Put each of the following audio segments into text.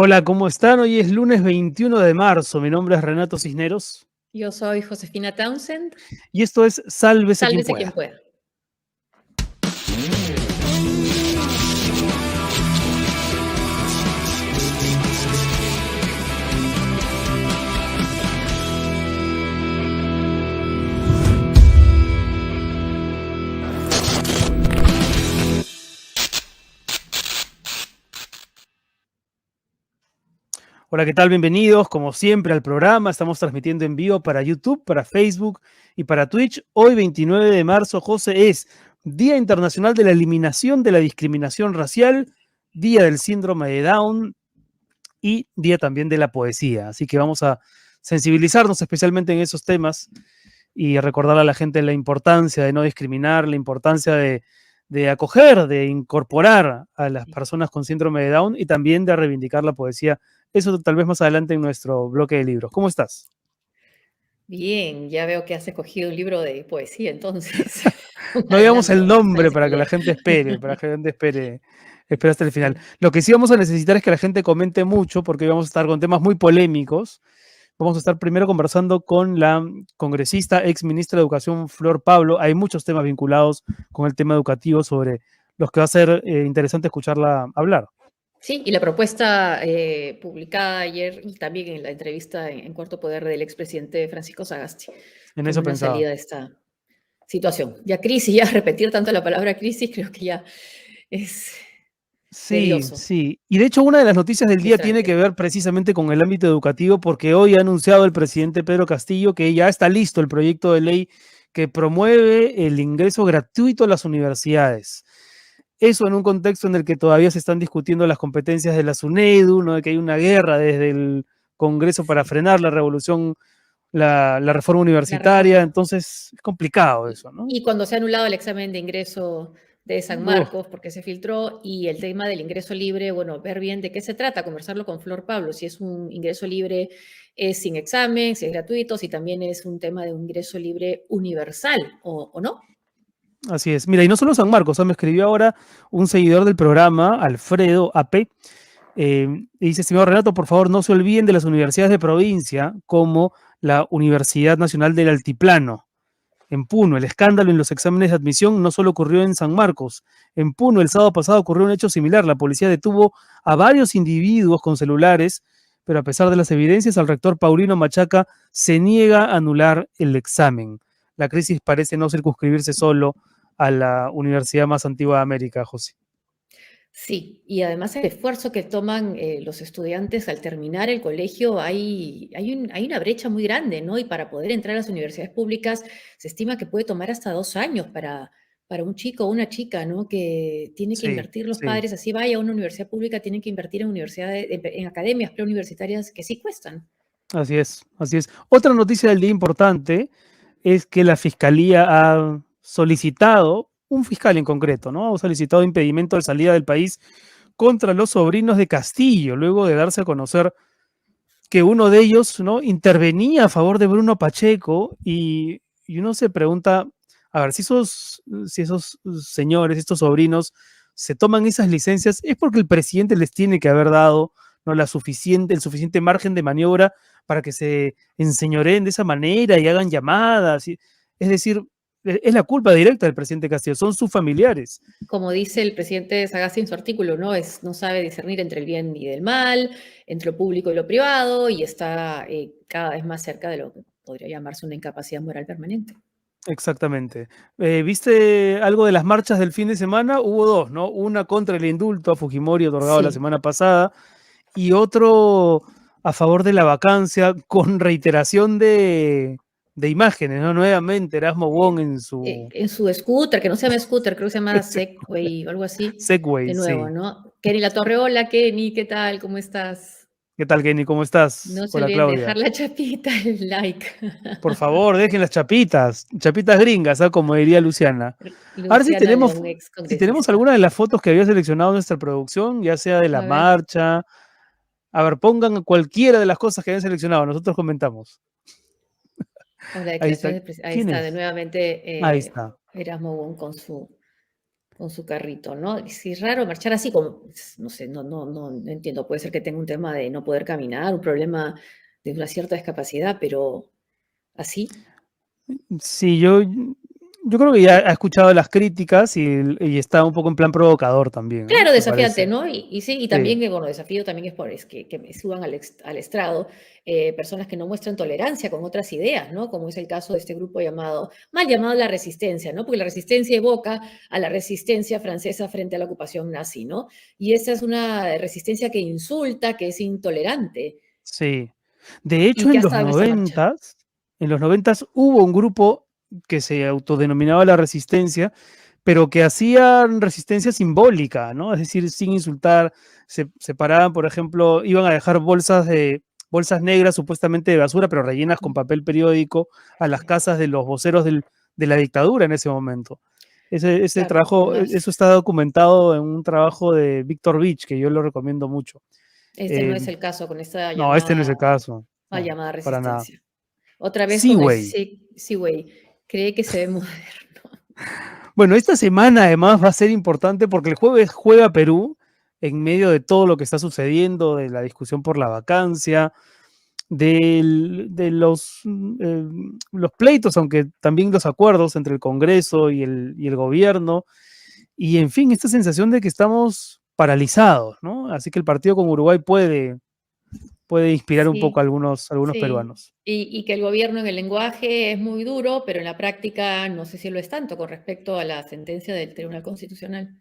Hola, ¿cómo están? Hoy es lunes 21 de marzo. Mi nombre es Renato Cisneros Yo soy Josefina Townsend. y esto es Sálvese quien Sálvese quien pueda. pueda. Hola, ¿qué tal? Bienvenidos, como siempre, al programa. Estamos transmitiendo en vivo para YouTube, para Facebook y para Twitch. Hoy, 29 de marzo, José, es Día Internacional de la Eliminación de la Discriminación Racial, Día del Síndrome de Down y Día también de la Poesía. Así que vamos a sensibilizarnos especialmente en esos temas y recordar a la gente la importancia de no discriminar, la importancia de acoger, de incorporar a las personas con síndrome de Down y también de reivindicar la poesía. Eso tal vez más adelante en nuestro bloque de libros. ¿Cómo estás? Bien, ya veo que has escogido un libro de poesía, entonces. Un No digamos el adelanto, nombre sabes para cuál que la es. gente espere, para que la gente espere hasta el final. Sí. Lo que sí vamos a necesitar es que la gente comente mucho, porque hoy vamos a estar con temas muy polémicos. Vamos a estar primero conversando con la congresista, ex ministra de Educación, Flor Pablo. Hay muchos temas vinculados con el tema educativo sobre los que va a ser interesante escucharla hablar. Sí, y la propuesta publicada ayer y también en la entrevista en Cuarto Poder del expresidente Francisco Sagasti, En como eso una pensaba. salida de esta situación. Ya crisis, ya repetir tanto la palabra crisis, creo que ya es Sí, tedioso, sí. Y de hecho una de las noticias del día tiene que frustrante. ver precisamente con el ámbito educativo porque hoy ha anunciado el presidente Pedro Castillo que ya está listo el proyecto de ley que promueve el ingreso gratuito a las universidades. Eso en un contexto en el que todavía se están discutiendo las competencias de la SUNEDU, ¿no? De que hay una guerra desde el Congreso para Sí, frenar la revolución, la reforma la universitaria, reforma. entonces es complicado eso, ¿no? Y cuando se ha anulado el examen de ingreso de San Uf, Marcos, porque se filtró, y el tema del ingreso libre, bueno, ver bien de qué se trata, conversarlo con Flor Pablo, si es un ingreso libre es sin examen, si es gratuito, si también es un tema de un ingreso libre universal o no. así es. Mira, y no solo San Marcos, me escribió ahora un seguidor del programa, Alfredo AP, y dice, estimado Renato, por favor no se olviden de las universidades de provincia como la Universidad Nacional del Altiplano. En Puno, el escándalo en los exámenes de admisión no solo ocurrió en San Marcos. En Puno, el sábado pasado ocurrió un hecho similar. La policía detuvo a varios individuos con celulares, pero a pesar de las evidencias, el rector Paulino Machaca se niega a anular el examen. La crisis parece no circunscribirse solo a la universidad más antigua de América, José. Sí, y además el esfuerzo que toman los estudiantes al terminar el colegio, hay una brecha muy grande, ¿no? Y para poder entrar a las universidades públicas se estima que puede tomar hasta 2 años para un chico o una chica, ¿no? Que tiene que Sí, invertir los sí, padres, así vaya a una universidad pública, tienen que invertir en universidades, en academias preuniversitarias que sí cuestan. así es, así es. Otra noticia del día importante es que la fiscalía ha solicitado, un fiscal en concreto, ¿no? Ha solicitado impedimento de salida del país contra los sobrinos de Castillo, luego de darse a conocer que uno de ellos, ¿no? Intervenía a favor de Bruno Pacheco y uno se pregunta, a ver, si esos señores, estos sobrinos, se toman esas licencias, es porque el presidente les tiene que haber dado, ¿no? El suficiente margen de maniobra para que se enseñoreen de esa manera y hagan llamadas. Es decir, es la culpa directa del presidente Castillo, son sus familiares. Como dice el presidente Sagasti en su artículo, ¿no? No sabe discernir entre el bien y el mal, entre lo público y lo privado, y está cada vez más cerca de lo que podría llamarse una incapacidad moral permanente. Exactamente. ¿Viste algo de las marchas del fin de semana? Hubo dos, ¿no? Una contra el indulto a Fujimori otorgado la Sí, semana pasada y otro a favor de la vacancia con reiteración de imágenes, ¿no? Nuevamente Erasmo Wong en su en su scooter, que no se llama scooter, creo que se llama Segway o algo así, Segway, de nuevo, sí. ¿no? Kenny La Torre, hola Kenny, ¿qué tal? ¿Cómo estás? ¿Qué tal, Kenny? ¿Cómo estás? No se Hola, olviden de dejar Claudia. la chapita, el like. Por favor, dejen las chapitas, chapitas gringas, ¿ah? Como diría Luciana. Ahora sí Luciana tenemos, León, ex si tenemos congresista. alguna de las fotos que había seleccionado nuestra producción, ya sea de la A ver. marcha. A ver, pongan cualquiera de las cosas que hayan seleccionado, nosotros comentamos. O la Ahí está. declaración de ahí ¿Quién está, de es? nuevamente Ahí está. Erasmo Wong con su con su carrito, ¿no? Sí, es raro marchar así, como, no sé, no entiendo, puede ser que tenga un tema de no poder caminar, un problema de una cierta discapacidad, pero así. Sí, yo creo que ya ha escuchado las críticas y está un poco en plan provocador también, ¿no? Claro, Me desafiante, parece. ¿no? Y sí, y Sí, también, bueno, desafío también es por es que me suban al estrado personas que no muestran tolerancia con otras ideas, ¿no? Como es el caso de este grupo llamado, mal llamado la Resistencia, ¿no? Porque la Resistencia evoca a la resistencia francesa frente a la ocupación nazi, ¿no? Y esa es una resistencia que insulta, que es intolerante sí. De y hecho, que ha estado en esta marcha. en los noventas hubo un grupo que se autodenominaba la Resistencia, pero que hacían resistencia simbólica, ¿no? Es decir, sin insultar, se paraban, por ejemplo, iban a dejar bolsas negras supuestamente de basura, pero rellenas con papel periódico a las casas de los voceros de la dictadura en ese momento. Ese Claro, trabajo, eso está documentado en un trabajo de Víctor Beach, que yo lo recomiendo mucho. este no Eh, es el caso con esta no, este no es llamada, el caso. mal No, llamada para nada. resistencia. Otra vez con el Seaway. sí, sí, güey, cree que se ve moderno. Bueno, esta semana además va a ser importante porque el jueves juega Perú en medio de todo lo que está sucediendo, de la discusión por la vacancia, de los pleitos, aunque también los acuerdos entre el Congreso y el gobierno. Y en fin, esta sensación de que estamos paralizados, ¿no? Así que el partido con Uruguay puede inspirar un poco a Sí, algunos sí. peruanos. Y que el gobierno en el lenguaje es muy duro, pero en la práctica no sé si lo es tanto con respecto a la sentencia del Tribunal Constitucional.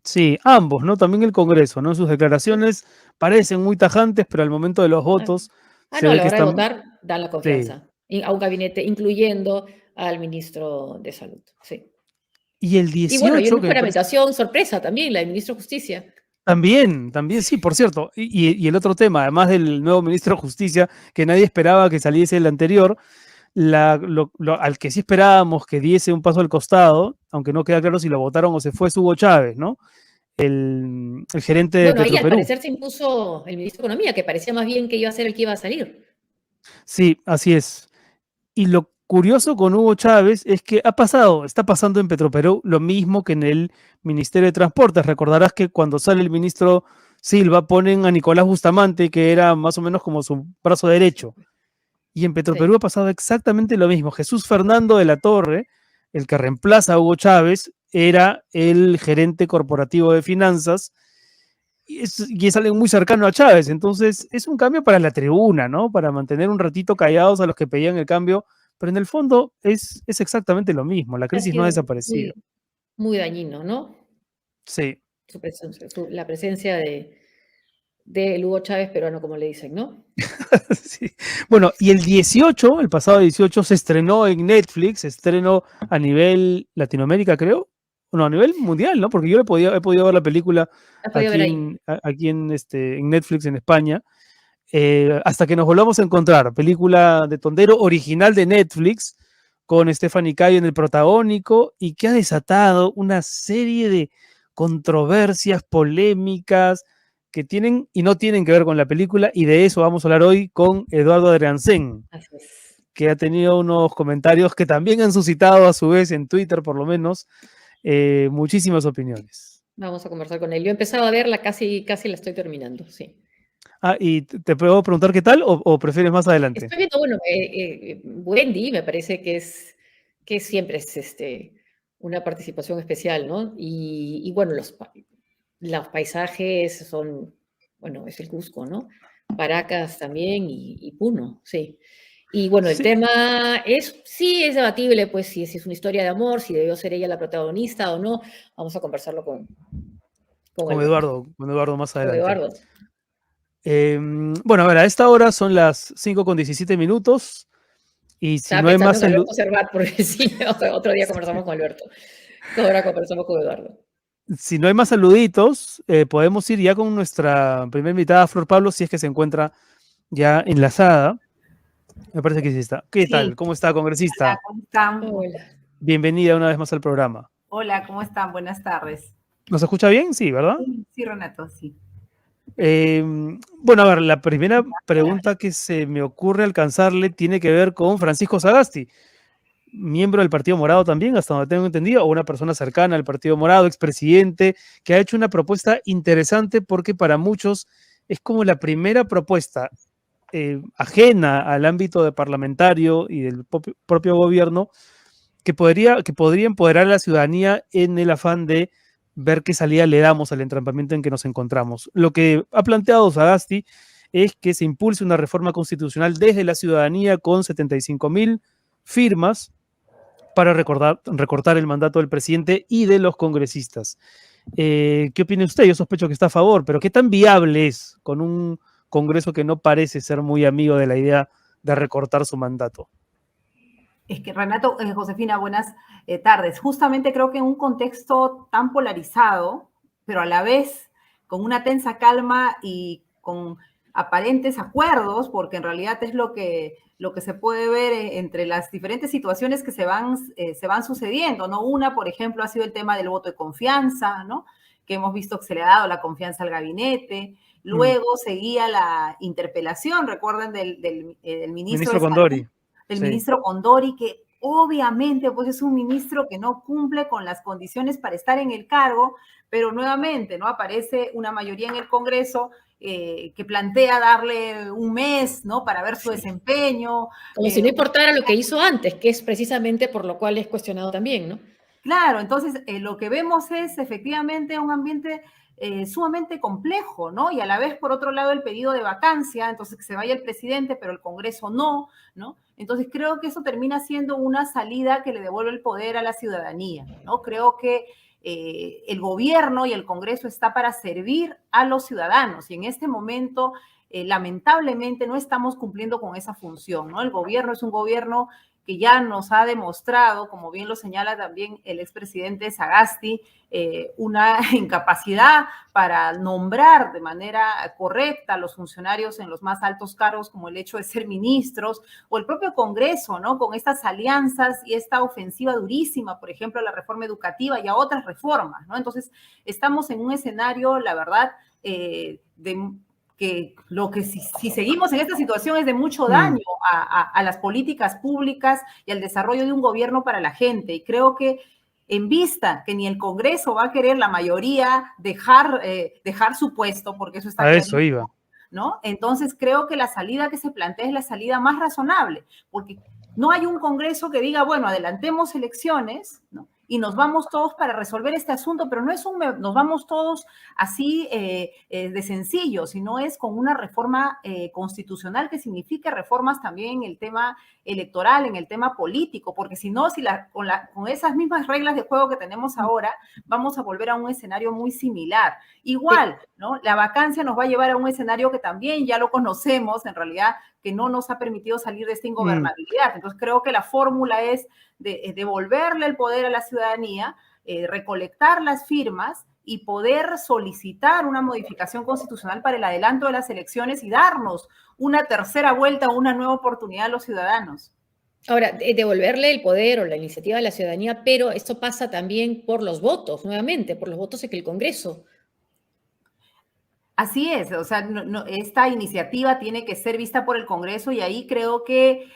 Sí, ambos, ¿no? También el Congreso, ¿no? Sus Sí. declaraciones parecen muy tajantes, pero al momento de los Ah, votos se no, a ve la que hora de están. votar dan la Sí. confianza a un gabinete, incluyendo al ministro de Salud. Sí. Y el Y bueno, y 18 una que me parece. juramentación sorpresa también, la del ministro de Justicia. También, sí, por cierto. Y el otro tema, además del nuevo ministro de Justicia, que nadie esperaba que saliese el anterior, al que sí esperábamos que diese un paso al costado, aunque no queda claro si lo votaron o se fue, es Hugo Chávez, ¿no? El gerente de Bueno, ahí al Petroperú. parecer se impuso el ministro de Economía, que parecía más bien que iba a ser el que iba a salir. Sí, así es. Y lo curioso con Hugo Chávez es que está pasando en Petroperú lo mismo que en el Ministerio de Transportes. Recordarás que cuando sale el ministro Silva ponen a Nicolás Bustamante, que era más o menos como su brazo derecho. Y en Petroperú Sí. ha pasado exactamente lo mismo. Jesús Fernando de la Torre, el que reemplaza a Hugo Chávez, era el gerente corporativo de finanzas y es alguien muy cercano a Chávez. Entonces, es un cambio para la tribuna, ¿no? Para mantener un ratito callados a los que pedían el cambio, pero en el fondo es exactamente lo mismo. La Ha crisis no ha sido desaparecido. muy dañino, ¿no? Sí. La presencia de Hugo Chávez peruano, como le dicen, ¿no? Sí. Bueno, y el pasado 18, se estrenó en Netflix, se estrenó a nivel Latinoamérica, creo. No, a nivel mundial, ¿no? Porque yo he podido ver la película Has podido ver aquí ahí. en Netflix en España. Hasta que nos volvamos a encontrar. Película de Tondero original de Netflix, con Stephanie Cayo en el protagónico y que ha desatado una serie de controversias, polémicas que tienen y no tienen que ver con la película, y de eso vamos a hablar hoy con Eduardo Adriancén, Así es. que ha tenido unos comentarios que también han suscitado a su vez en Twitter, por lo menos, muchísimas opiniones. Vamos a conversar con él. Yo he empezado a verla, casi la estoy terminando, sí. Ah, y te puedo preguntar qué tal o prefieres más adelante. Estoy viendo, bueno, Wendy me parece que siempre es una participación especial, ¿no? Y bueno, los paisajes son, bueno, es el Cusco, ¿no? Paracas también y Puno, sí. Y bueno, el Sí, tema sí es debatible, pues si es una historia de amor, si debió ser ella la protagonista o no. Vamos a conversarlo con Alberto, Con Eduardo más con adelante. Eduardo. Bueno, a ver, a esta hora son las 5:17 y si Estaba no hay pensando más en Alberto Servat, porque sí, otro día conversamos con Alberto. Ahora conversamos con Eduardo. si no hay más saluditos, podemos ir ya con nuestra primera invitada, Flor Pablo, si es que se encuentra ya enlazada. Me parece que sí está. ¿Qué tal? Sí, ¿Cómo está, hola, congresista? ¿cómo están? Hola. Bienvenida una vez más al programa. Hola, ¿cómo están? Buenas tardes. ¿Nos escucha bien? Sí, ¿verdad? Sí, sí, Renato, sí. Eh, bueno, a ver, la primera pregunta que se me ocurre alcanzarle tiene que ver con Francisco Sagasti. miembro del Partido Morado también, hasta donde tengo entendido, o una persona cercana al Partido Morado, expresidente, que ha hecho una propuesta interesante porque para muchos es como la primera propuesta ajena al ámbito de parlamentario y del propio gobierno que podría empoderar a la ciudadanía en el afán de ver qué salida le damos al entrampamiento en que nos encontramos. Lo que ha planteado Sagasti es que se impulse una reforma constitucional desde la ciudadanía con 75.000 firmas para recortar el mandato del presidente y de los congresistas. ¿Qué opina usted? Yo sospecho que está a favor, pero ¿qué tan viable es con un Congreso que no parece ser muy amigo de la idea de recortar su mandato? Es que Renato, Josefina, buenas tardes. Justamente creo que en un contexto tan polarizado, pero a la vez con una tensa calma y con aparentes acuerdos, porque en realidad es lo que se puede ver entre las diferentes situaciones que se van sucediendo, ¿no? Una, por ejemplo, ha sido el tema del voto de confianza, ¿no? Que hemos visto que se le ha dado la confianza al gabinete. Luego seguía la interpelación, recuerden, del ministro de Condori. Salud, del Sí. ministro Condori, que obviamente pues es un ministro que no cumple con las condiciones para estar en el cargo, pero nuevamente, ¿no? Aparece una mayoría en el Congreso que plantea darle un mes, ¿no? Para ver su desempeño. Como si no importara lo que hizo antes, que es precisamente por lo cual es cuestionado también, ¿no? Claro, entonces lo que vemos es efectivamente un ambiente sumamente complejo, ¿no? Y a la vez, por otro lado, el pedido de vacancia, entonces que se vaya el presidente, pero el Congreso no, ¿no? Entonces creo que eso termina siendo una salida que le devuelve el poder a la ciudadanía, ¿no? Creo que el gobierno y el Congreso está para servir a los ciudadanos y en este momento, lamentablemente, no estamos cumpliendo con esa función, ¿no? El gobierno es un gobierno que ya nos ha demostrado, como bien lo señala también el expresidente Sagasti, una incapacidad para nombrar de manera correcta a los funcionarios en los más altos cargos, como el hecho de ser ministros, o el propio Congreso, ¿no? Con estas alianzas y esta ofensiva durísima, por ejemplo, a la reforma educativa y a otras reformas, ¿no? Entonces, estamos en un escenario, la verdad, que lo que si seguimos en esta situación es de mucho daño a las políticas públicas y al desarrollo de un gobierno para la gente. Y creo que en vista que ni el Congreso va a querer la mayoría dejar su puesto, porque eso está a eso iba, ¿no? Entonces creo que la salida que se plantea es la salida más razonable, porque no hay un Congreso que diga, bueno, adelantemos elecciones, ¿no? Y nos vamos todos para resolver este asunto, pero no es nos vamos todos así de sencillo, sino es con una reforma constitucional que signifique reformas también en el tema electoral, en el tema político, porque si no, con esas mismas reglas de juego que tenemos ahora, vamos a volver a un escenario muy similar. Igual, ¿no? La vacancia nos va a llevar a un escenario que también ya lo conocemos, en realidad, que no nos ha permitido salir de esta ingobernabilidad. Entonces, creo que la fórmula es devolverle el poder a la ciudadanía, recolectar las firmas y poder solicitar una modificación constitucional para el adelanto de las elecciones y darnos una tercera vuelta o una nueva oportunidad a los ciudadanos. Ahora, devolverle el poder o la iniciativa a la ciudadanía, pero esto pasa también por los votos, nuevamente, por los votos en el Congreso. Así es, o sea, esta iniciativa tiene que ser vista por el Congreso y ahí creo que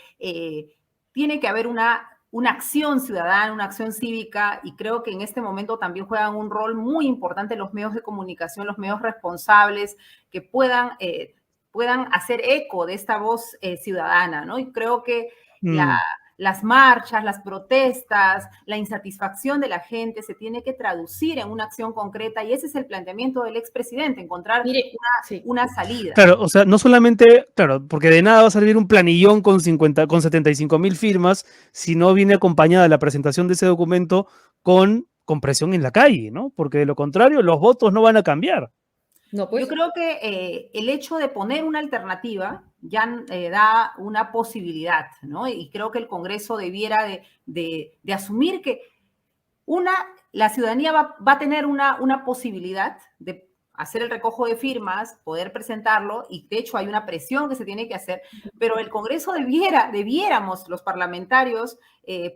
tiene que haber una acción ciudadana, una acción cívica, y creo que en este momento también juegan un rol muy importante los medios de comunicación, los medios responsables, que puedan hacer eco de esta voz ciudadana, ¿no? Y creo que las marchas, las protestas, la insatisfacción de la gente se tiene que traducir en una acción concreta y ese es el planteamiento del expresidente, encontrar una salida. Claro, o sea, no solamente, claro, porque de nada va a servir un planillón con 75.000 firmas si no viene acompañada la presentación de ese documento con presión en la calle, ¿no? Porque de lo contrario, los votos no van a cambiar. No, pues. Yo creo que el hecho de poner una alternativa ya da una posibilidad, ¿no? Y creo que el Congreso debiera de asumir que la ciudadanía va a tener una posibilidad de hacer el recojo de firmas, poder presentarlo, y de hecho hay una presión que se tiene que hacer, pero el Congreso debiéramos los parlamentarios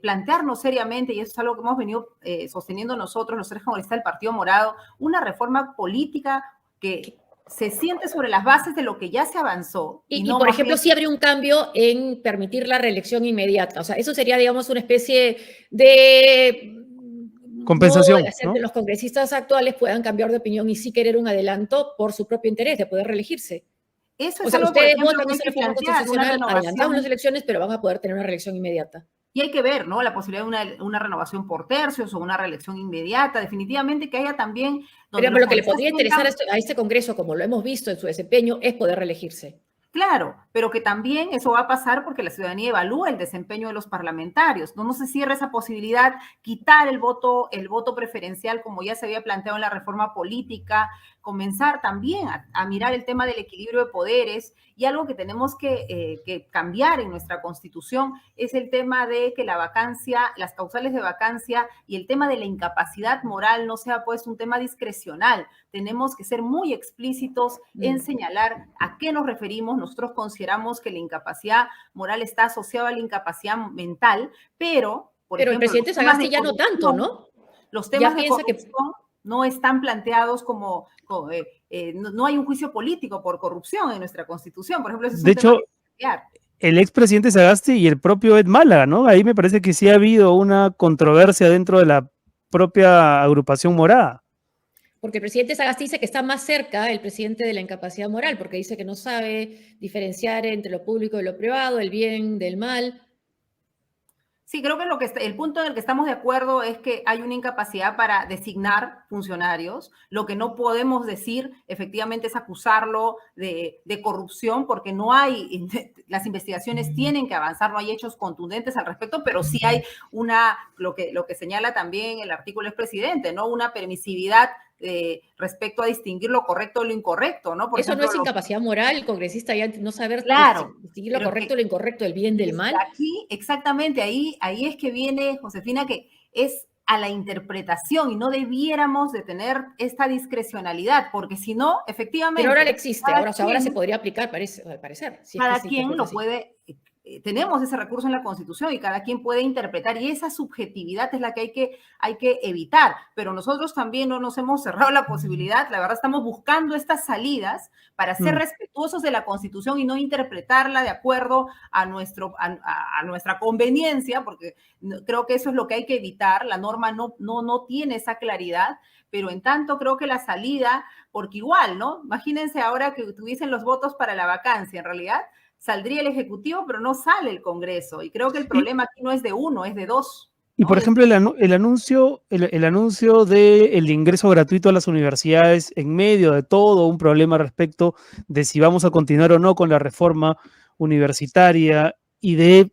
plantearnos seriamente, y eso es algo que hemos venido sosteniendo nosotros, los tres congresistas del Partido Morado, una reforma política que se siente sobre las bases de lo que ya se avanzó. Y no por más ejemplo, bien, sí habría un cambio en permitir la reelección inmediata. O sea, eso sería, digamos, una especie de modo de Compensación, hacer que ¿no? los congresistas actuales puedan cambiar de opinión y sí querer un adelanto por su propio interés de poder reelegirse. eso O es sea, algo, por ustedes ejemplo, votan que hay esa que reforma plantear, una constitucional adelantados las renovación. elecciones, pero van a poder tener una reelección inmediata. Y hay que ver, ¿no? La posibilidad de una renovación por tercios o una reelección inmediata. Definitivamente que haya también donde Pero los lo que le congresistas podría interesar tengan. a este Congreso, como lo hemos visto en su desempeño, es poder reelegirse. Claro, pero que también eso va a pasar porque la ciudadanía evalúa el desempeño de los parlamentarios. No se cierra esa posibilidad, quitar el voto preferencial como ya se había planteado en la reforma política, comenzar también a mirar el tema del equilibrio de poderes y algo que tenemos que cambiar en nuestra constitución es el tema de que la vacancia, las causales de vacancia y el tema de la incapacidad moral no sea pues un tema discrecional. Tenemos que ser muy explícitos en señalar a qué nos referimos. Nosotros consideramos que la incapacidad moral está asociada a la incapacidad mental, pero, por Pero el ejemplo, presidente Sagasti ya no tanto, ¿no? los Ya temas de piensa que corrupción no están planteados no hay un juicio político por corrupción en nuestra Constitución. Por ejemplo, ese es De un tema hecho, que hay que plantear. el expresidente Sagasti y el propio Ed Málaga, ¿no? Ahí me parece que sí ha habido una controversia dentro de la propia agrupación morada. porque el presidente Sagasti dice que está más cerca el presidente de la incapacidad moral, porque dice que no sabe diferenciar entre lo público y lo privado, el bien del mal. Sí, creo que el punto en el que estamos de acuerdo es que hay una incapacidad para designar funcionarios. Lo que no podemos decir efectivamente es acusarlo de corrupción porque no hay, las investigaciones tienen que avanzar, no hay hechos contundentes al respecto, pero sí hay lo que señala también el artículo del presidente, ¿no? Una permisividad respecto a distinguir lo correcto de lo incorrecto, ¿no? Por Eso no ejemplo, es incapacidad moral, el congresista ya no saber claro, distinguir lo pero correcto de lo incorrecto, el bien del mal. aquí, exactamente, ahí es que viene, Josefina, que es a la interpretación y no debiéramos de tener esta discrecionalidad, porque si no, efectivamente, Pero ahora le existe, cada ahora se quien, podría aplicar, al parecer, si es que cada se quien interpreta lo así. puede, tenemos ese recurso en la Constitución y cada quien puede interpretar y esa subjetividad es la que hay que evitar, pero nosotros también no nos hemos cerrado la posibilidad, la verdad estamos buscando estas salidas para ser respetuosos de la Constitución y no interpretarla de acuerdo a nuestra conveniencia, porque creo que eso es lo que hay que evitar, la norma no tiene esa claridad, pero en tanto creo que la salida, porque igual, ¿no? Imagínense ahora que tuviesen los votos para la vacancia, en realidad saldría el Ejecutivo, pero no sale el Congreso. Y creo que el problema aquí no es de uno, es de dos. Y ¿no? por ejemplo, el anuncio del ingreso gratuito a las universidades en medio de todo un problema respecto de si vamos a continuar o no con la reforma universitaria y de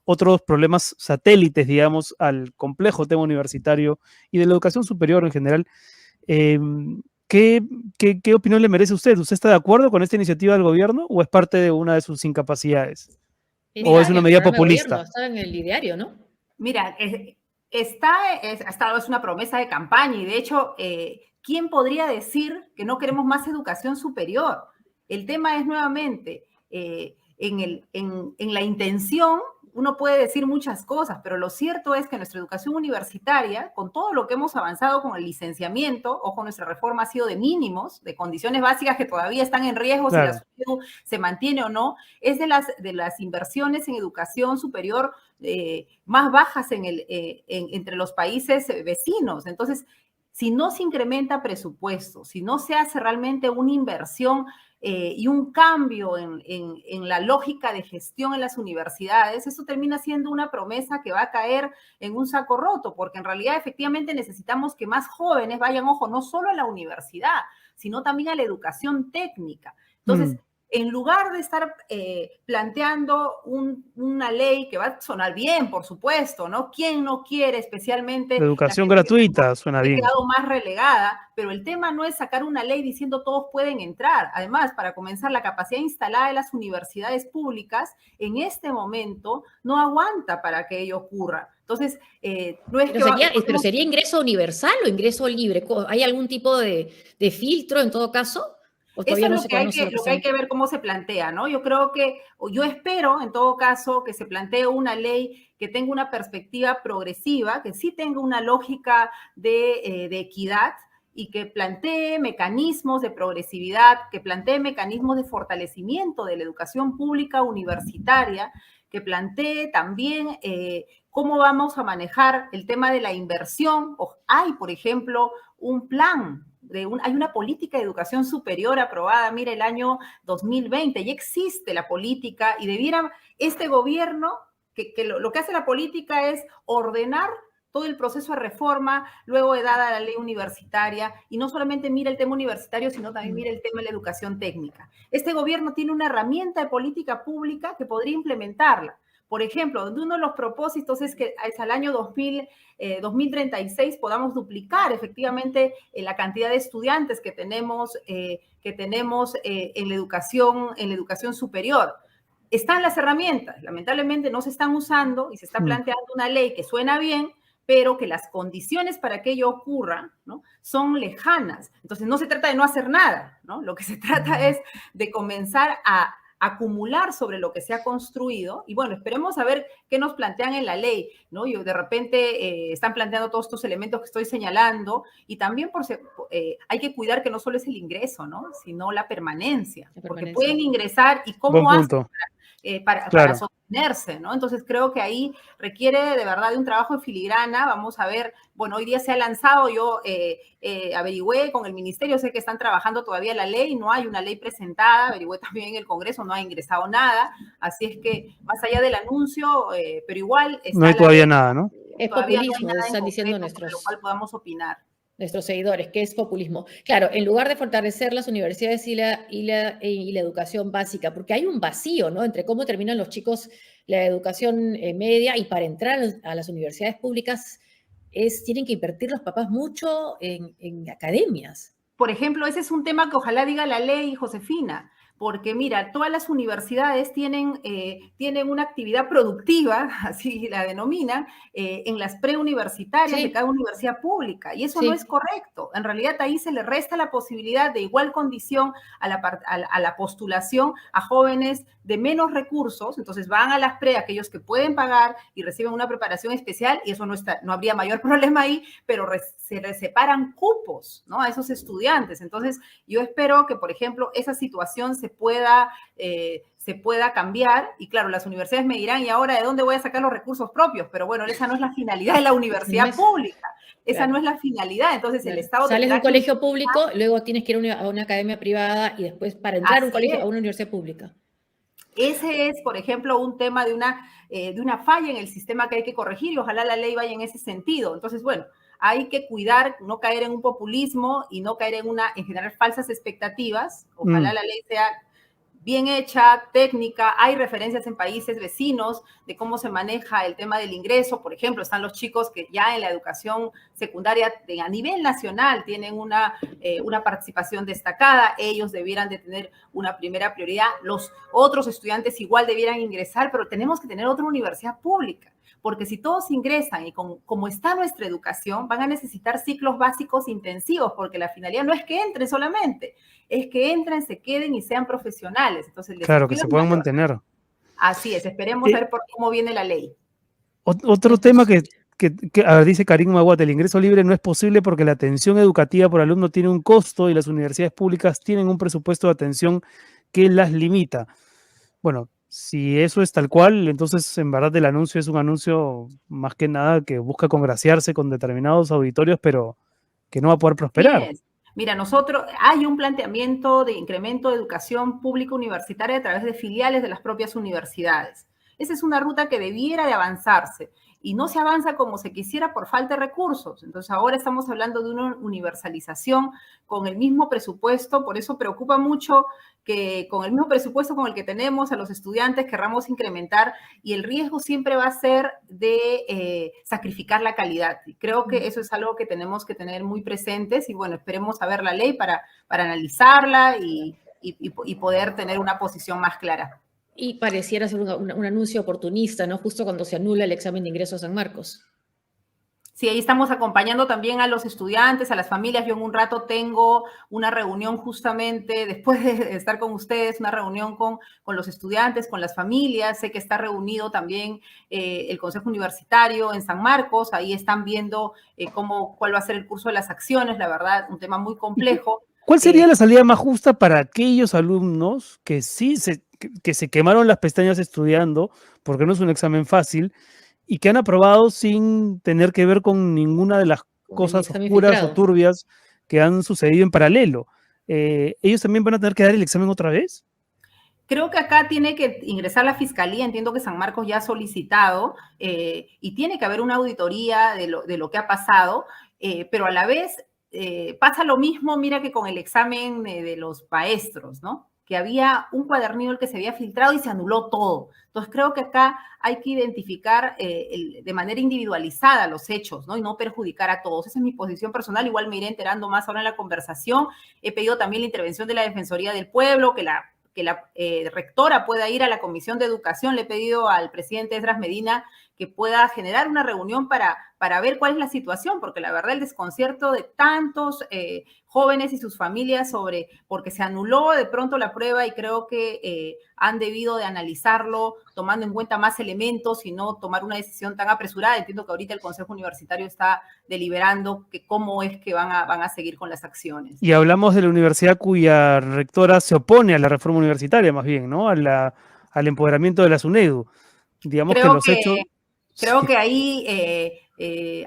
otros problemas satélites, digamos, al complejo tema universitario y de la educación superior en general. Eh, ¿qué opinión le merece a usted? ¿Usted está de acuerdo con esta iniciativa del gobierno o es parte de una de sus incapacidades? ¿O Mira, es una El medida programa de gobierno populista? estaba en el ideario, ¿no? Mira, es una promesa de campaña y de hecho, ¿quién podría decir que no queremos más educación superior? El tema es nuevamente, en la intención, uno puede decir muchas cosas, pero lo cierto es que nuestra educación universitaria, con todo lo que hemos avanzado con el licenciamiento, ojo, nuestra reforma ha sido de mínimos, de condiciones básicas que todavía están en riesgo Claro. si la SUNEDU se mantiene o no, es de las inversiones en educación superior más bajas entre los países vecinos. Entonces, si no se incrementa presupuesto, si no se hace realmente una inversión y un cambio en la lógica de gestión en las universidades, eso termina siendo una promesa que va a caer en un saco roto, porque en realidad efectivamente necesitamos que más jóvenes vayan, ojo, no solo a la universidad, sino también a la educación técnica. Entonces, en lugar de estar planteando una ley que va a sonar bien, por supuesto, ¿no? ¿Quién no quiere especialmente La la educación gente gratuita suena que ha bien. quedado más relegada? Pero el tema no es sacar una ley diciendo todos pueden entrar. Además, para comenzar, la capacidad instalada de las universidades públicas en este momento no aguanta para que ello ocurra. Entonces, no es Pero sería ingreso universal o ingreso libre. ¿Hay algún tipo de filtro en todo caso? ¿O eso todavía es no lo se que hay conoce que, lo que hay que ver cómo se plantea, ¿no? Yo creo que, o yo espero en todo caso que se plantee una ley que tenga una perspectiva progresiva, que sí tenga una lógica de equidad y que plantee mecanismos de progresividad, que plantee mecanismos de fortalecimiento de la educación pública universitaria, que plantee también cómo vamos a manejar el tema de la inversión. Hay, por ejemplo, un plan, hay una política de educación superior aprobada, mira, el año 2020, ya existe la política y debiera este gobierno, lo que hace la política es ordenar todo el proceso de reforma, luego de dada la ley universitaria, y no solamente mira el tema universitario, sino también mira el tema de la educación técnica. Este gobierno tiene una herramienta de política pública que podría implementarla. Por ejemplo, uno de los propósitos es que al año 2036 podamos duplicar efectivamente la cantidad de estudiantes que tenemos en la educación superior. Están las herramientas, lamentablemente no se están usando y se está planteando una ley que suena bien, pero que las condiciones para que ello ocurra, ¿no?, son lejanas. Entonces, no se trata de no hacer nada, ¿no? Lo que se trata es de comenzar a acumular sobre lo que se ha construido, y bueno, esperemos a ver qué nos plantean en la ley, ¿no? Y de repente están planteando todos estos elementos que estoy señalando, y también hay que cuidar que no solo es el ingreso, ¿no?, sino la permanencia, porque pueden ingresar y cómo hacen para sostenerse, ¿no? Entonces creo que ahí requiere de verdad de un trabajo en filigrana. Vamos a ver, bueno, hoy día se ha lanzado, yo averigüé con el ministerio, sé que están trabajando todavía la ley, no hay una ley presentada, averigüé también en el Congreso, no ha ingresado nada, así es que más allá del anuncio, pero igual está no hay todavía nada, ¿no? Es populismo, no están diciendo nuestros... lo cual podamos opinar. Nuestros seguidores, que es populismo. Claro, en lugar de fortalecer las universidades y la educación básica, porque hay un vacío, ¿no?, entre cómo terminan los chicos la educación media, y para entrar a las universidades públicas tienen que invertir los papás mucho en academias. Por ejemplo, ese es un tema que ojalá diga la ley, Josefina, porque mira, todas las universidades tienen una actividad productiva, así la denominan, en las preuniversitarias de cada universidad pública, y eso no es correcto. En realidad ahí se le resta la posibilidad de igual condición a la postulación a jóvenes de menos recursos. Entonces van a las aquellos que pueden pagar y reciben una preparación especial, y eso no habría mayor problema ahí, pero se separan cupos, ¿no?, a esos estudiantes. Entonces yo espero que, por ejemplo, esa situación se pueda cambiar, y claro, las universidades me dirán, ¿y ahora de dónde voy a sacar los recursos propios? Pero bueno, esa no es la finalidad de la universidad pública, esa no es la finalidad. Entonces el Estado... Sales de un colegio público, luego tienes que ir a una academia privada, y después para entrar a una universidad pública. Ese es, por ejemplo, un tema de una falla en el sistema que hay que corregir, y ojalá la ley vaya en ese sentido. Entonces, bueno, hay que cuidar, no caer en un populismo y no caer en generar falsas expectativas. Ojalá la ley sea bien hecha, técnica. Hay referencias en países vecinos de cómo se maneja el tema del ingreso. Por ejemplo, están los chicos que ya en la educación secundaria a nivel nacional tienen una participación destacada. Ellos debieran de tener una primera prioridad. Los otros estudiantes igual debieran ingresar, pero tenemos que tener otra universidad pública, porque si todos ingresan y como está nuestra educación, van a necesitar ciclos básicos intensivos, porque la finalidad no es que entren solamente, es que entren, se queden y sean profesionales. Entonces, claro, que se puedan mantener. Así es, esperemos ver cómo viene la ley. Otro tema que a ver, dice Karim Maguat, el ingreso libre no es posible porque la atención educativa por alumno tiene un costo y las universidades públicas tienen un presupuesto de atención que las limita. Bueno, si eso es tal cual, entonces en verdad el anuncio es un anuncio más que nada que busca congraciarse con determinados auditorios, pero que no va a poder prosperar. Mira, hay un planteamiento de incremento de educación pública universitaria a través de filiales de las propias universidades. Esa es una ruta que debiera de avanzarse, y no se avanza como se quisiera por falta de recursos. Entonces ahora estamos hablando de una universalización con el mismo presupuesto. Por eso preocupa mucho que con el mismo presupuesto con el que tenemos a los estudiantes querramos incrementar, y el riesgo siempre va a ser de sacrificar la calidad. Y creo que eso es algo que tenemos que tener muy presentes, y bueno, esperemos a ver la ley para analizarla y poder tener una posición más clara. Y pareciera ser un anuncio oportunista, ¿no?, justo cuando se anula el examen de ingreso a San Marcos. Sí, ahí estamos acompañando también a los estudiantes, a las familias. Yo en un rato tengo una reunión justamente, después de estar con ustedes, una reunión con los estudiantes, con las familias. Sé que está reunido también el Consejo Universitario en San Marcos. Ahí están viendo cuál va a ser el curso de las acciones. La verdad, un tema muy complejo. ¿Cuál sería la salida más justa para aquellos alumnos que sí que se quemaron las pestañas estudiando, porque no es un examen fácil, y que han aprobado sin tener que ver con ninguna de las Con el cosas examen oscuras o filtrado. turbias que han sucedido en paralelo? ¿Ellos también van a tener que dar el examen otra vez? Creo que acá tiene que ingresar la fiscalía, entiendo que San Marcos ya ha solicitado y tiene que haber una auditoría de lo que ha pasado, pero a la vez pasa lo mismo, mira que con el examen de los maestros, ¿no? Que había un cuadernillo el que se había filtrado y se anuló todo. Entonces creo que acá hay que identificar de manera individualizada los hechos, ¿no? Y no perjudicar a todos. Esa es mi posición personal, igual me iré enterando más ahora en la conversación. He pedido también la intervención de la Defensoría del Pueblo, que la rectora pueda ir a la Comisión de Educación. Le he pedido al presidente Esdras Medina que pueda generar una reunión para ver cuál es la situación, porque la verdad el desconcierto de tantos jóvenes y sus familias porque se anuló de pronto la prueba y creo que han debido de analizarlo tomando en cuenta más elementos y no tomar una decisión tan apresurada. Entiendo que ahorita el Consejo Universitario está deliberando cómo es que van a seguir con las acciones. Y hablamos de la universidad cuya rectora se opone a la reforma universitaria, más bien, ¿no? Al empoderamiento de la SUNEDU. Digamos que los hechos... Creo que ahí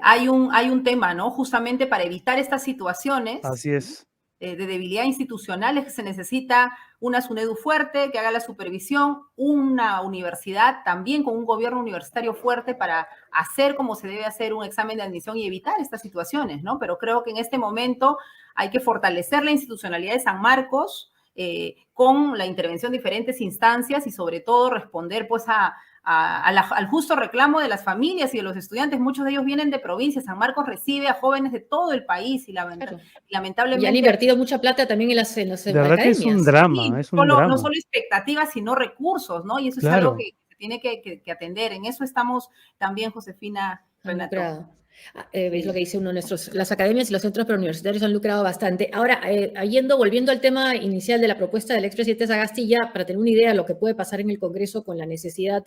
hay un tema, ¿no? Justamente para evitar estas situaciones. Así es. De debilidad institucional es que se necesita una SUNEDU fuerte que haga la supervisión, una universidad también con un gobierno universitario fuerte para hacer como se debe hacer un examen de admisión y evitar estas situaciones, ¿no? Pero creo que en este momento hay que fortalecer la institucionalidad de San Marcos con la intervención de diferentes instancias y sobre todo responder pues al justo reclamo de las familias y de los estudiantes. Muchos de ellos vienen de provincias. San Marcos recibe a jóvenes de todo el país y lamentablemente... Y han invertido mucha plata también en las academias. De verdad que es un drama, sí, es un drama. No solo expectativas, sino recursos, ¿no? Y eso es algo que se tiene que atender. En eso estamos también, Josefina, Renato. Es lo que dice uno de las academias y los centros preuniversitarios han lucrado bastante. Ahora, volviendo al tema inicial de la propuesta del expresidente Sagasti, ya para tener una idea de lo que puede pasar en el Congreso con la necesidad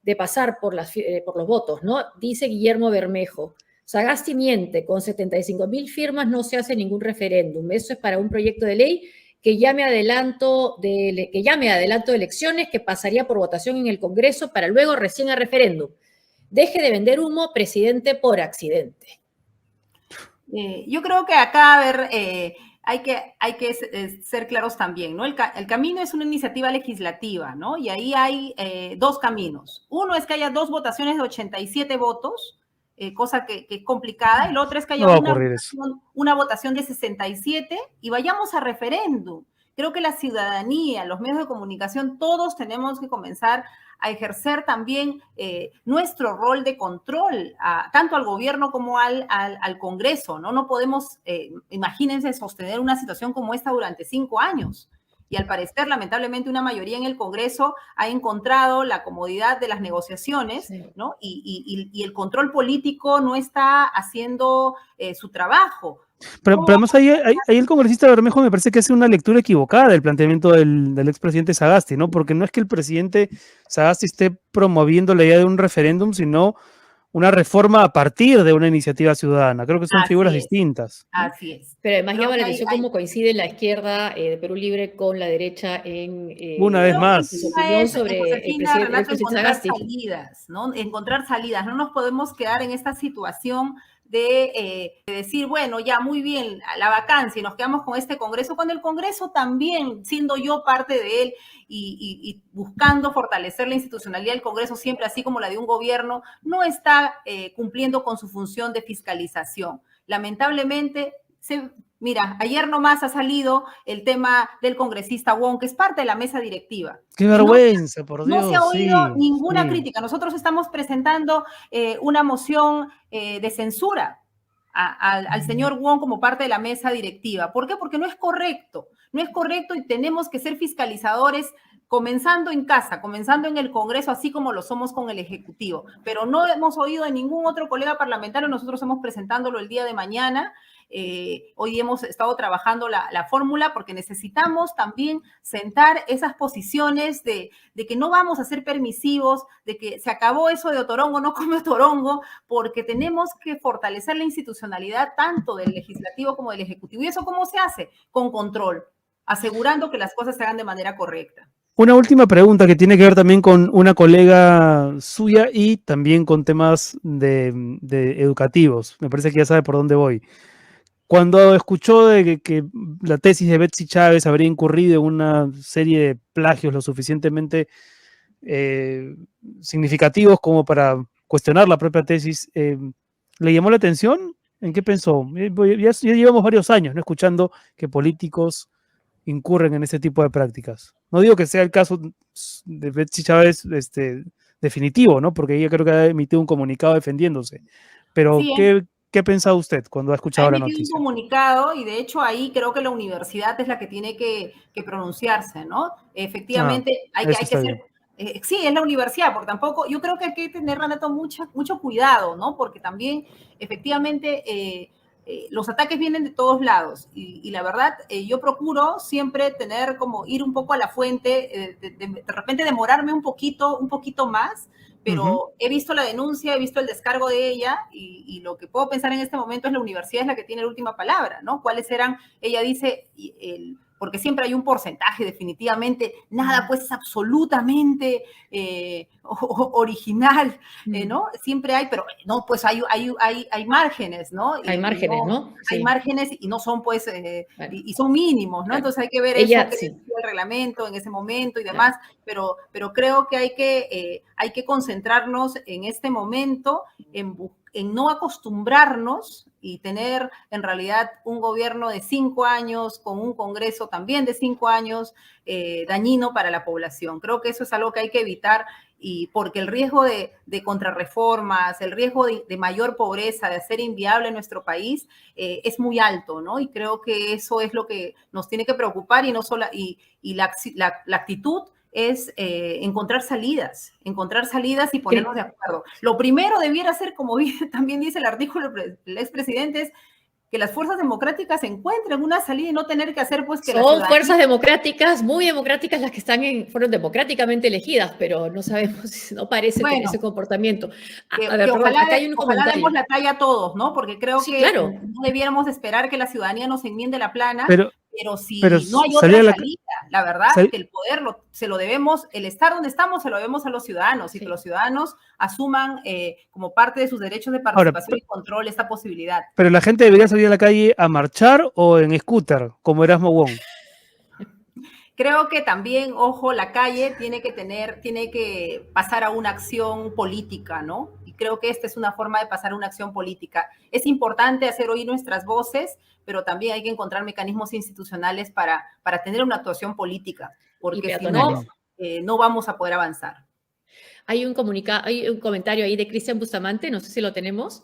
de pasar por los votos, ¿no? Dice Guillermo Bermejo, Sagasti miente, con 75.000 firmas no se hace ningún referéndum. Eso es para un proyecto de ley que llame adelanto de elecciones, que pasaría por votación en el Congreso para luego recién a referéndum. Deje de vender humo, presidente, por accidente. Yo creo que acá, a ver, hay que ser claros también, ¿no? El camino es una iniciativa legislativa, ¿no? Y ahí hay dos caminos. Uno es que haya dos votaciones de 87 votos, cosa que es complicada, y el otro es que haya una votación de 67 y vayamos a referéndum. Creo que la ciudadanía, los medios de comunicación, todos tenemos que comenzar a ejercer también nuestro rol de control, tanto al gobierno como al Congreso, ¿no? No podemos, imagínense, sostener una situación como esta durante 5 años. Y al parecer, lamentablemente, una mayoría en el Congreso ha encontrado la comodidad de las negociaciones, sí, ¿no? Y el control político no está haciendo su trabajo. Pero además ahí el congresista Bermejo me parece que hace una lectura equivocada del planteamiento del expresidente Sagasti, ¿no? Porque no es que el presidente Sagasti esté promoviendo la idea de un referéndum, sino una reforma a partir de una iniciativa ciudadana. Creo que son figuras distintas. Así es. Pero además llama la atención cómo coincide la izquierda de Perú Libre con la derecha en una vez más su opinión sobre el presidente Sagasti. Salidas, ¿no? Encontrar salidas. No nos podemos quedar en esta situación de decir, bueno, ya muy bien, la vacancia, y nos quedamos con este Congreso, cuando el Congreso también, siendo yo parte de él y buscando fortalecer la institucionalidad del Congreso, siempre así como la de un gobierno, no está cumpliendo con su función de fiscalización. Lamentablemente, mira, ayer nomás ha salido el tema del congresista Wong, que es parte de la mesa directiva. ¡Qué vergüenza, por Dios! No se ha oído ninguna crítica. Nosotros estamos presentando una moción de censura al señor Wong como parte de la mesa directiva. ¿Por qué? Porque no es correcto. No es correcto y tenemos que ser fiscalizadores comenzando en casa, comenzando en el Congreso, así como lo somos con el Ejecutivo. Pero no hemos oído de ningún otro colega parlamentario, nosotros hemos presentándolo el día de mañana. Hoy hemos estado trabajando la fórmula porque necesitamos también sentar esas posiciones de que no vamos a ser permisivos, de que se acabó eso de Otorongo, no come Otorongo, porque tenemos que fortalecer la institucionalidad tanto del legislativo como del ejecutivo. ¿Y eso cómo se hace? Con control, asegurando que las cosas se hagan de manera correcta. Una última pregunta que tiene que ver también con una colega suya y también con temas de educativos. Me parece que ya sabe por dónde voy. Cuando escuchó de que la tesis de Betsy Chávez habría incurrido en una serie de plagios lo suficientemente significativos como para cuestionar la propia tesis, ¿le llamó la atención? ¿En qué pensó? Ya llevamos varios años, ¿no?, escuchando que políticos incurren en ese tipo de prácticas. No digo que sea el caso de Betsy Chávez definitivo, ¿no?, porque ella creo que ha emitido un comunicado defendiéndose. Pero, Sí, ¿qué ha pensado usted cuando ha escuchado la emitido un noticia? comunicado y de hecho ahí creo que la universidad es la que tiene que pronunciarse, ¿no? Efectivamente, hay eso que está ser, bien. sí, es la universidad, porque tampoco, yo creo que hay que tener, Renato, mucho cuidado, ¿no? Porque también, efectivamente, los ataques vienen de todos lados y la verdad, yo procuro siempre tener como ir un poco a la fuente, de repente demorarme un poquito más, pero he visto la denuncia, he visto el descargo de ella y lo que puedo pensar en este momento es la universidad es la que tiene la última palabra, ¿no? ¿Cuáles eran? Ella dice, porque siempre hay un porcentaje definitivamente, nada pues es absolutamente original, ¿no? Siempre hay, pero no, pues hay márgenes, ¿no? Hay márgenes, no, ¿no? hay Sí. márgenes y no son pues, Claro, y son mínimos, ¿no? claro. Entonces hay que ver Ella, eso, que sí, decía el reglamento en ese momento y claro. demás, pero creo que hay que concentrarnos en este momento en no acostumbrarnos y tener en realidad un gobierno de 5 años con un Congreso también de 5 años dañino para la población. Creo que eso es algo que hay que evitar y porque el riesgo de contrarreformas, el riesgo de mayor pobreza, de hacer inviable nuestro país, es muy alto, ¿no? Y creo que eso es lo que nos tiene que preocupar y no solo, y la actitud es encontrar salidas y ponernos de acuerdo. Lo primero debiera ser, como también dice el artículo del expresidente, es que las fuerzas democráticas encuentren una salida y no tener que hacer pues que son la ciudadanía... fuerzas democráticas, muy democráticas las que fueron democráticamente elegidas, pero no sabemos, no parece tener ese comportamiento. A ver, perdón, acá hay un ojalá comentario. demos la talla a todos, ¿no? Porque creo Sí, que claro. no debiéramos esperar que la ciudadanía nos enmiende la plana, Pero si no hay otra salía salida, la verdad que el poder se lo debemos, el estar donde estamos se lo debemos a los ciudadanos y que los ciudadanos asuman como parte de sus derechos de participación y control esta posibilidad. Pero la gente debería salir a la calle a marchar o en scooter, como Erasmo Wong. Creo que también, ojo, la calle tiene que pasar a una acción política, ¿no? Y creo que esta es una forma de pasar a una acción política. Es importante hacer oír nuestras voces, pero también hay que encontrar mecanismos institucionales para tener una actuación política, porque si no, no vamos a poder avanzar. Hay un comentario ahí de Cristian Bustamante, no sé si lo tenemos.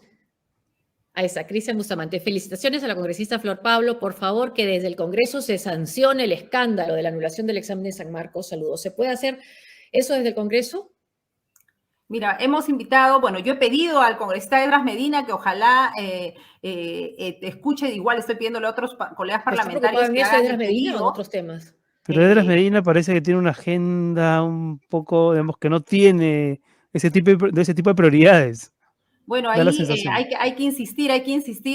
Ahí está, Cristian Bustamante. Felicitaciones a la congresista Flor Pablo. Por favor, que desde el Congreso se sancione el escándalo de la anulación del examen de San Marcos. Saludos. ¿Se puede hacer eso desde el Congreso? Mira, hemos invitado, bueno, yo he pedido al congresista Edras Medina que ojalá escuche, igual estoy pidiéndole a otros colegas parlamentarios que hagan el pedido. En otros temas. Pero Edras Medina parece que tiene una agenda un poco, digamos, que no tiene ese tipo de prioridades. Bueno, ahí hay que insistir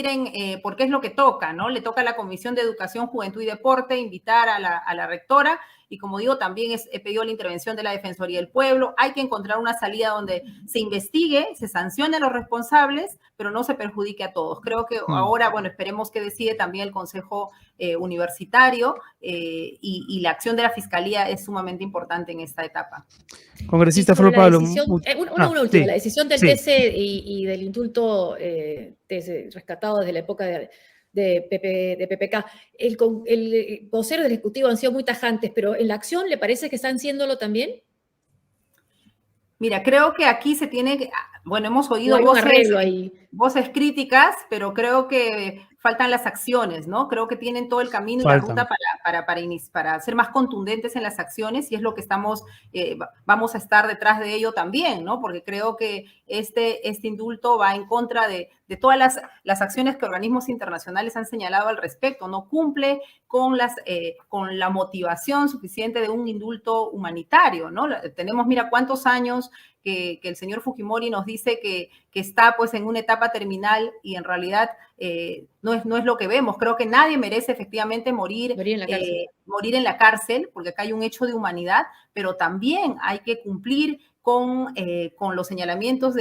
en, porque es lo que toca, ¿no? Le toca a la Comisión de Educación, Juventud y Deporte invitar a la rectora y como digo, también he pedido la intervención de la Defensoría del Pueblo. Hay que encontrar una salida donde se investigue, se sancione a los responsables, pero no se perjudique a todos. Creo que ahora, bueno, esperemos que decide también el Consejo Universitario y la acción de la Fiscalía es sumamente importante en esta etapa. Congresista Flor Pablo. Una última, la decisión del TC y del indulto rescatado desde la época de PPK. El vocero del Ejecutivo han sido muy tajantes, pero ¿en la acción le parece que están siéndolo también? Mira, creo que aquí se tiene que, bueno, hemos oído voces críticas, pero creo que faltan las acciones, ¿no? Creo que tienen todo el camino y la ruta para ser más contundentes en las acciones, y es lo que vamos a estar detrás de ello también, ¿no? Porque creo que este indulto va en contra de todas las acciones que organismos internacionales han señalado al respecto. No cumple con la motivación suficiente de un indulto humanitario, ¿no? Tenemos, mira, cuántos años que el señor Fujimori nos dice que está pues en una etapa terminal, y en realidad no es lo que vemos. Creo que nadie merece efectivamente morir en la cárcel, porque acá hay un hecho de humanidad, pero también hay que cumplir con los señalamientos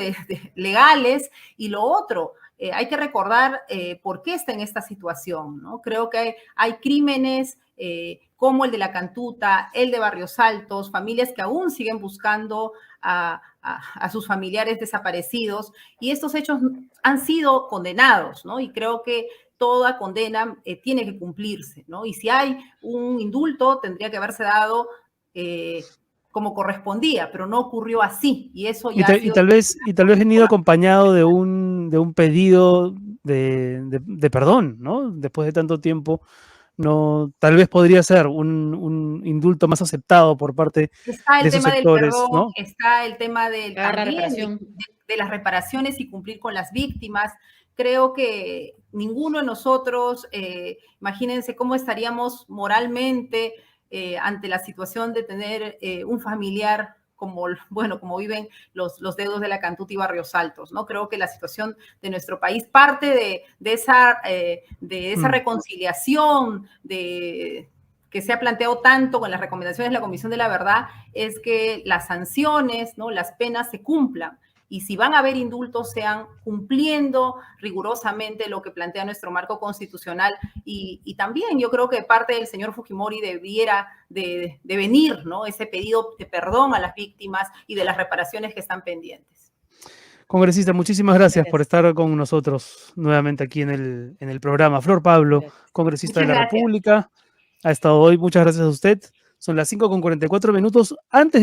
legales. Y lo otro, hay que recordar por qué está en esta situación, ¿no? Creo que hay crímenes como el de la Cantuta, el de Barrios Altos, familias que aún siguen buscando a sus familiares desaparecidos, y estos hechos han sido condenados, ¿no? Y creo que toda condena tiene que cumplirse, ¿no? Y si hay un indulto, tendría que haberse dado como correspondía, pero no ocurrió así, y eso ya y tal vez venido acompañado de un pedido de perdón, ¿no? Después de tanto tiempo, no, tal vez podría ser un indulto más aceptado por parte de esos sectores, ¿no? Está el tema de las reparaciones y cumplir con las víctimas. Creo que ninguno de nosotros, imagínense cómo estaríamos moralmente ante la situación de tener un familiar como viven los deudos de la Cantuta y Barrios Altos, ¿no? Creo que la situación de nuestro país parte de esa reconciliación que se ha planteado tanto con las recomendaciones de la Comisión de la Verdad, es que las sanciones, ¿no?, las penas se cumplan. Y si van a haber indultos, sean cumpliendo rigurosamente lo que plantea nuestro marco constitucional. Y también yo creo que de parte del señor Fujimori debiera de venir, ¿no?, ese pedido de perdón a las víctimas y de las reparaciones que están pendientes. Congresista, muchísimas gracias por estar con nosotros nuevamente aquí en el programa. Flor Pablo, congresista de la República, ha estado hoy. Muchas gracias a usted. Son las 5:44 minutos. Antes